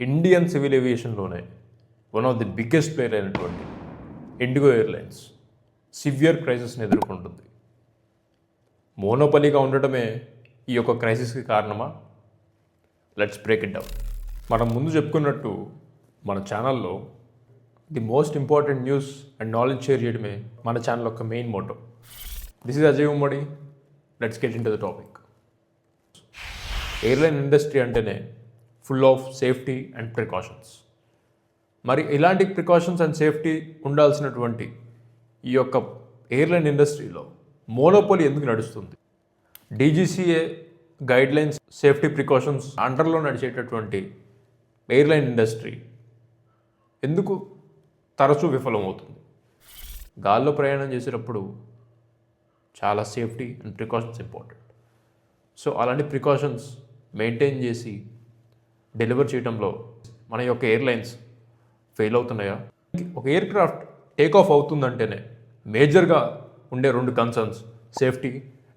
Indian civil ఏవియేషన్లోనే one of the biggest player అయినటువంటి IndiGo airlines severe క్రైసిస్ని ఎదుర్కొంటుంది. మోనోపలీగా ఉండటమే ఈ యొక్క క్రైసిస్కి కారణమా? Let's break it down. మనం ముందు చెప్పుకున్నట్టు మన ఛానల్లో the most important news and knowledge share చేయడమే మన ఛానల్ యొక్క main motto. This is Ajay Ummadi. Let's get into the topic. Airline industry అంటేనే full of safety and precautions. మరి ఇలాంటి ప్రికాషన్స్ అండ్ సేఫ్టీ ఉండాల్సినటువంటి ఈ యొక్క ఎయిర్లైన్ ఇండస్ట్రీలో మోనోపోలీ ఎందుకు నడుస్తుంది? డీజీసీఏ గైడ్లైన్స్, సేఫ్టీ ప్రికాషన్స్ అండర్లో నడిచేటటువంటి ఎయిర్లైన్ ఇండస్ట్రీ ఎందుకు తరచూ విఫలమవుతుంది? గాల్లో ప్రయాణం చేసేటప్పుడు చాలా safety and precautions important. So అలాంటి ప్రికాషన్స్ మెయింటైన్ చేసి డెలివర్ చేయడంలో మన యొక్క ఎయిర్లైన్స్ ఫెయిల్ అవుతున్నాయా? ఒక ఎయిర్ క్రాఫ్ట్ టేక్ ఆఫ్ అవుతుందంటేనే మేజర్గా ఉండే రెండు కన్సర్న్స్ సేఫ్టీ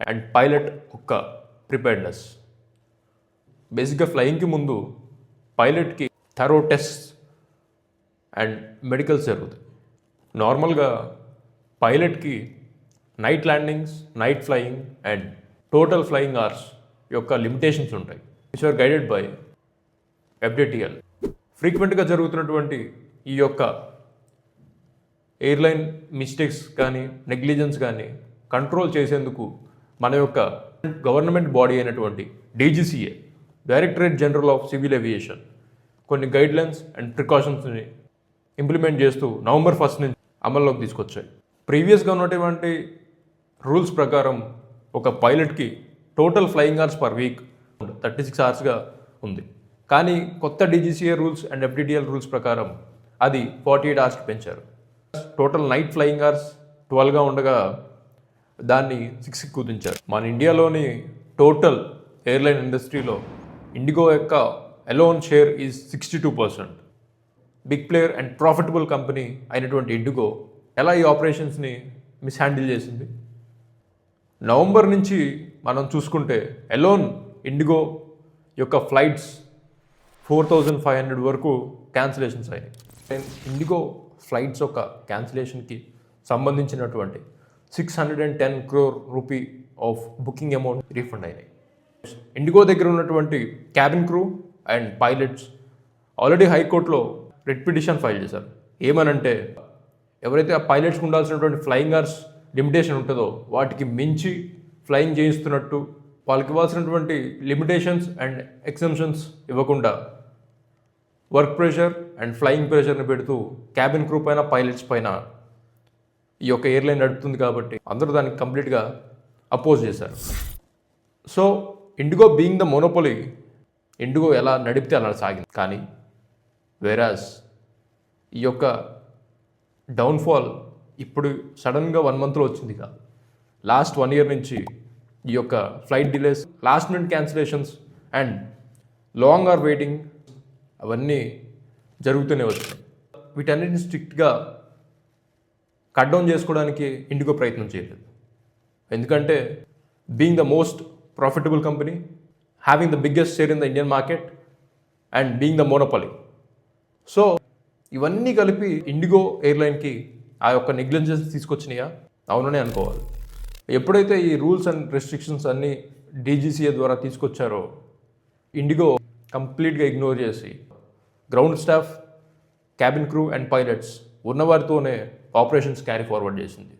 అండ్ పైలట్ యొక్క ప్రిపేర్డ్నెస్. బేసిక్గా ఫ్లయింగ్కి ముందు పైలట్కి థరో టెస్ట్ అండ్ మెడికల్స్ జరుగుతాయి. నార్మల్గా పైలట్కి night landings, night flying and total flying hours యొక్క లిమిటేషన్స్ ఉంటాయి, which are guided by FDTL. ఫ్రీక్వెంట్గా జరుగుతున్నటువంటి ఈ యొక్క ఎయిర్లైన్ మిస్టేక్స్ కానీ నెగ్లిజెన్స్ కానీ కంట్రోల్ చేసేందుకు మన యొక్క గవర్నమెంట్ బాడీ అయినటువంటి DGCA, directorate general of civil aviation, కొన్ని గైడ్లైన్స్ అండ్ ప్రికాషన్స్ని ఇంప్లిమెంట్ చేస్తూ November 1 నుంచి అమల్లోకి తీసుకొచ్చాయి. ప్రీవియస్గా ఉన్నటువంటి రూల్స్ ప్రకారం ఒక పైలట్కి total flying hours per week 36 అవర్స్గా ఉంది. కానీ కొత్త DGCA rules and FDTL rules ప్రకారం అది 48 అవర్స్కి పెంచారు. టోటల్ నైట్ ఫ్లయింగ్ అవర్స్ 12గా ఉండగా దాన్ని 6కి కుదించారు. మన ఇండియాలోని టోటల్ ఎయిర్లైన్ ఇండస్ట్రీలో ఇండిగో యొక్క alone share is 62%. Big player and profitable company అయినటువంటి ఇండిగో ఎలా ఈ ఆపరేషన్స్ని మిస్హ్యాండిల్ చేసింది? నవంబర్ నుంచి మనం చూసుకుంటే అలోన్ ఇండిగో యొక్క ఫ్లైట్స్ 4,500 వరకు క్యాన్సిలేషన్స్ అయినాయి. ఇండిగో ఫ్లైట్స్ యొక్క క్యాన్సిలేషన్కి సంబంధించినటువంటి 610 crore rupee of booking amount refund అయినాయి. ఇండిగో దగ్గర ఉన్నటువంటి cabin crew and pilots already హైకోర్టులో రిట్ పిటిషన్ ఫైల్ చేశారు. ఏమనంటే ఎవరైతే ఆ పైలట్స్కి ఉండాల్సినటువంటి ఫ్లయింగ్ అవర్స్ లిమిటేషన్ ఉంటుందో వాటికి మించి ఫ్లయింగ్ చేయిస్తున్నట్టు, వాళ్ళకి ఇవ్వాల్సినటువంటి లిమిటేషన్స్ అండ్ ఎగ్జంప్షన్స్ ఇవ్వకుండా వర్క్ ప్రెషర్ అండ్ ఫ్లయింగ్ ప్రెషర్ని పెడుతూ క్యాబిన్ క్రూ పైన, పైలట్స్ పైన ఈ యొక్క ఎయిర్లైన్ నడుపుతుంది. కాబట్టి అందరూ దానికి కంప్లీట్గా అపోజ్ చేశారు. So IndiGo being the monopoly, IndiGo ఎలా నడిపితే అలా సాగింది. కానీ వేరాస్ ఈ యొక్క డౌన్ఫాల్ ఇప్పుడు సడన్గా 1 monthలో వచ్చింది కాదు. లాస్ట్ 1 year నుంచి ఈ యొక్క flight delays, last minute cancellations and long hour waiting అవన్నీ జరుగుతూనే వచ్చాయి. వీటన్నిటిని స్ట్రిక్ట్గా కట్ డౌన్ చేసుకోవడానికి ఇండిగో ప్రయత్నం చేయలేదు. ఎందుకంటే being the most profitable company, having the biggest share in the Indian market and being the monopoly. So ఇవన్నీ కలిపి ఇండిగో ఎయిర్లైన్కి ఆ యొక్క నెగ్లిజెన్స్ తీసుకొచ్చినాయా? అవుననే అనుకోవాలి. ఎప్పుడైతే ఈ రూల్స్ అండ్ రెస్ట్రిక్షన్స్ అన్నీ DGCA ద్వారా తీసుకొచ్చారో ఇండిగో కంప్లీట్గా ఇగ్నోర్ చేసి ground staff, cabin crew and pilots ఉన్నవారితోనే ఆపరేషన్స్ క్యారీ ఫార్వర్డ్ చేసింది.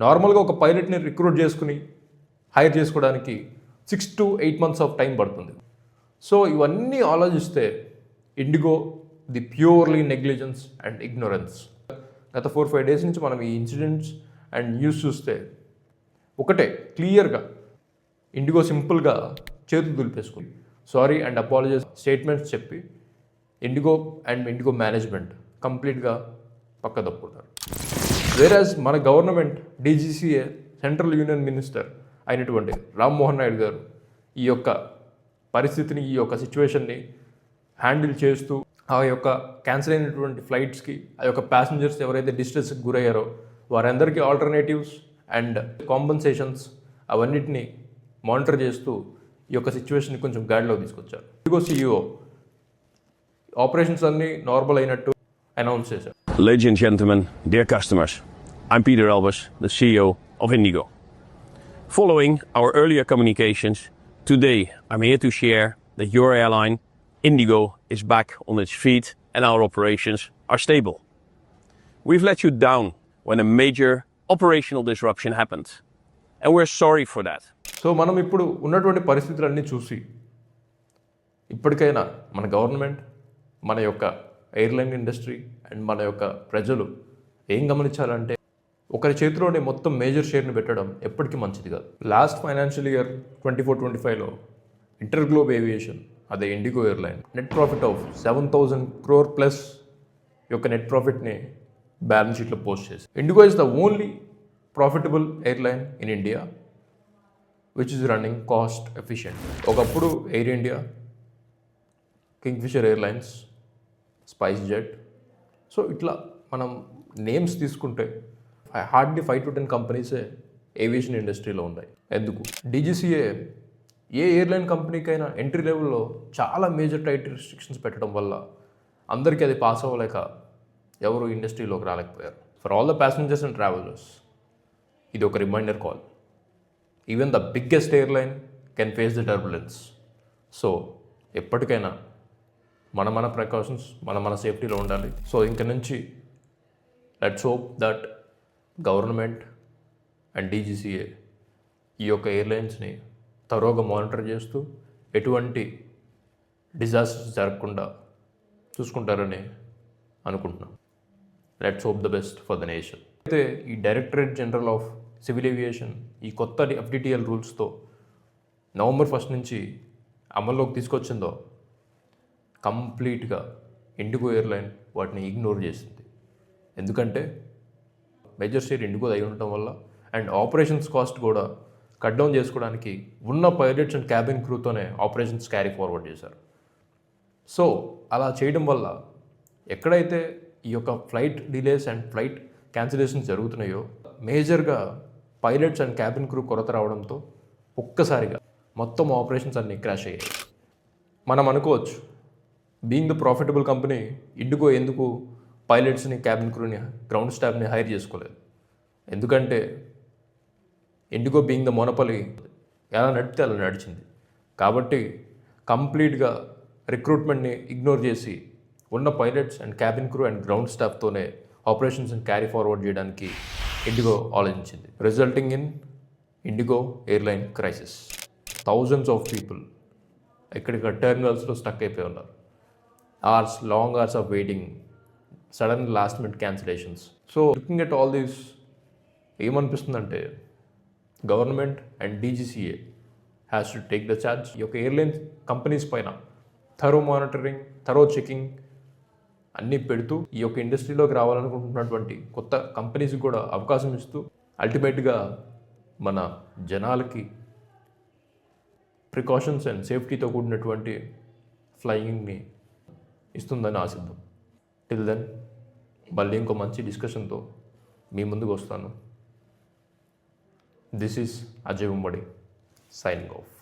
నార్మల్గా ఒక పైలట్ని రిక్రూట్ చేసుకుని హైర్ చేసుకోవడానికి 6 to 8 months ఆఫ్ టైం పడుతుంది. సో ఇవన్నీ ఆలోచిస్తే IndiGo the purely negligence and ignorance. గత 4-5 days నుంచి మనం ఈ ఇన్సిడెంట్స్ అండ్ న్యూస్ చూస్తే ఒకటే క్లియర్గా ఇండిగో సింపుల్గా చేతులు దులిపేసుకుంది. సారీ అండ్ అపాలజైజ్ స్టేట్మెంట్స్ చెప్పి ఇండిగో అండ్ ఇండిగో మేనేజ్మెంట్ కంప్లీట్గా పక్కదప్పుకుంటారు. వేరాజ్ మన government DGCA central union minister అయినటువంటి రామ్మోహన్ నాయుడు గారు ఈ యొక్క పరిస్థితిని, ఈ యొక్క సిచ్యువేషన్ని హ్యాండిల్ చేస్తూ ఆ యొక్క క్యాన్సిల్ అయినటువంటి ఫ్లైట్స్కి, ఆ యొక్క ప్యాసింజర్స్ ఎవరైతే డిస్ట్రెస్కి గురయ్యారో వారందరికీ ఆల్టర్నేటివ్స్ అండ్ కాంపన్సేషన్స్ అవన్నిటిని మానిటర్ చేస్తూ ఈ యొక్క సిచ్యువేషన్ని కొంచెం గాడిలో తీసుకొచ్చారు. ఇండిగో CEO ఆపరేషన్స్ అన్నీ నార్మల్ అయినట్టు అనౌన్స్ చేశారు. Ladies and gentlemen, dear customers, I'm Peter Albers, the CEO of Indigo. Following our earlier communications, today I'm here to share that your airline, Indigo, is back on its feet and our operations are stable. We've let you down when a major operational disruption happened, and we're sorry for that. So మనం ఇప్పుడు ఉన్నటువంటి పరిస్థితులన్నీ చూసి ఇప్పటికైనా మన government, మన యొక్క airline industry and మన యొక్క ప్రజలు ఏం గమనించాలంటే ఒకరి చేతిలోనే మొత్తం మేజర్ షేర్ని పెట్టడం ఎప్పటికీ మంచిది కాదు. లాస్ట్ ఫైనాన్షియల్ ఇయర్ 24-25లో ఇంటర్గ్లోబ్ ఏవియేషన్, అదే IndiGo airline, net profit of 7,000 crore plus యొక్క నెట్ ప్రాఫిట్ని బ్యాలెన్స్ షీట్లో పోస్ట్ చేసి, IndiGo is the only profitable airline in India which is running cost efficient. ఒకప్పుడు Air India, Kingfisher airlines, Spice Jet, so ఇట్లా మనం names తీసుకుంటే hardly 5 to 10 కంపెనీసే aviation ఇండస్ట్రీలో ఉన్నాయి. ఎందుకు? డీజీసీఏ ఏ ఎయిర్లైన్ కంపెనీకైనా ఎంట్రీ లెవెల్లో చాలా మేజర్ టైట్ రిస్ట్రిక్షన్స్ పెట్టడం వల్ల అందరికీ అది పాస్ అవ్వలేక ఎవరు ఇండస్ట్రీలోకి రాలేకపోయారు. For all the passengers and travellers ఇది ఒక reminder call. Even the biggest airline can face the turbulence. So ఎప్పటికైనా మన ప్రికాషన్స్, మన సేఫ్టీలో ఉండాలి. సో ఇంక నుంచి let's hope that government and DGCA ఈ యొక్క ఎయిర్లైన్స్ని తరోగా మానిటర్ చేస్తూ ఎటువంటి డిజాస్టర్స్ జరగకుండా చూసుకుంటారని అనుకుంటున్నాం. Let's hope the best for the nation. అయితే ఈ directorate general of civil aviation ఈ కొత్త ఎఫ్డిటిఎల్ రూల్స్తో November 1 నుంచి అమల్లోకి తీసుకొచ్చిందో కంప్లీట్గా ఇండిగో ఎయిర్లైన్ వాటిని ఇగ్నోర్ చేసింది. ఎందుకంటే మేజర్ షేర్ ఇండిగో అయి ఉండటం వల్ల అండ్ ఆపరేషన్స్ కాస్ట్ కూడా కట్ డౌన్ చేసుకోవడానికి ఉన్న పైలట్స్ అండ్ క్యాబిన్ క్రూతోనే ఆపరేషన్స్ క్యారీ ఫార్వర్డ్ చేశారు. సో అలా చేయడం వల్ల ఎక్కడైతే ఈ యొక్క flight delays and flight cancellations జరుగుతున్నాయో మేజర్గా పైలట్స్ అండ్ క్యాబిన్ క్రూ కొరత రావడంతో ఒక్కసారిగా మొత్తం ఆపరేషన్స్ అన్నీ క్రాష్ అయ్యాయి. మనం అనుకోవచ్చు, being the profitable company IndiGo ఎందుకు పైలట్స్ని, క్యాబిన్ క్రూని, గ్రౌండ్ స్టాఫ్ని హైర్ చేసుకోలేదు? ఎందుకంటే ఇండిగో బీయింగ్ ద మోనోపలి ఎలా నడిపితే అలా నడిచింది. కాబట్టి కంప్లీట్గా రిక్రూట్మెంట్ని ఇగ్నోర్ చేసి ఉన్న pilots and cabin crew and ground స్టాఫ్తోనే ఆపరేషన్స్ని క్యారీ ఫార్వర్డ్ చేయడానికి ఇండిగో ఆలోచించింది, resulting in IndiGo airline crisis. Thousands of people ఎక్కడిక్కడ టెర్మినల్స్లో స్టక్ అయిపోయి ఉన్నారు. Long hours of waiting, sudden last minute cancellations. So looking at all these ఏమనిపిస్తుందంటే government and DGCA has to take the charge. ఈ యొక్క airline companies పైన thorough monitoring, thorough checking అన్నీ పెడుతూ ఈ యొక్క ఇండస్ట్రీలోకి రావాలనుకుంటున్నటువంటి కొత్త కంపెనీస్కి కూడా అవకాశం ఇస్తూ అల్టిమేట్గా మన జనాలకి ప్రికాషన్స్ అండ్ సేఫ్టీతో కూడినటువంటి ఫ్లయింగ్ని ఇస్తుందని ఆశిద్దాం. టిల్ దెన్ మళ్ళీ ఇంకో మంచి డిస్కషన్తో మీ ముందుకు వస్తాను. దిస్ ఈజ్ అజయ్ ఉమ్మడి సైనింగ్ ఆఫ్.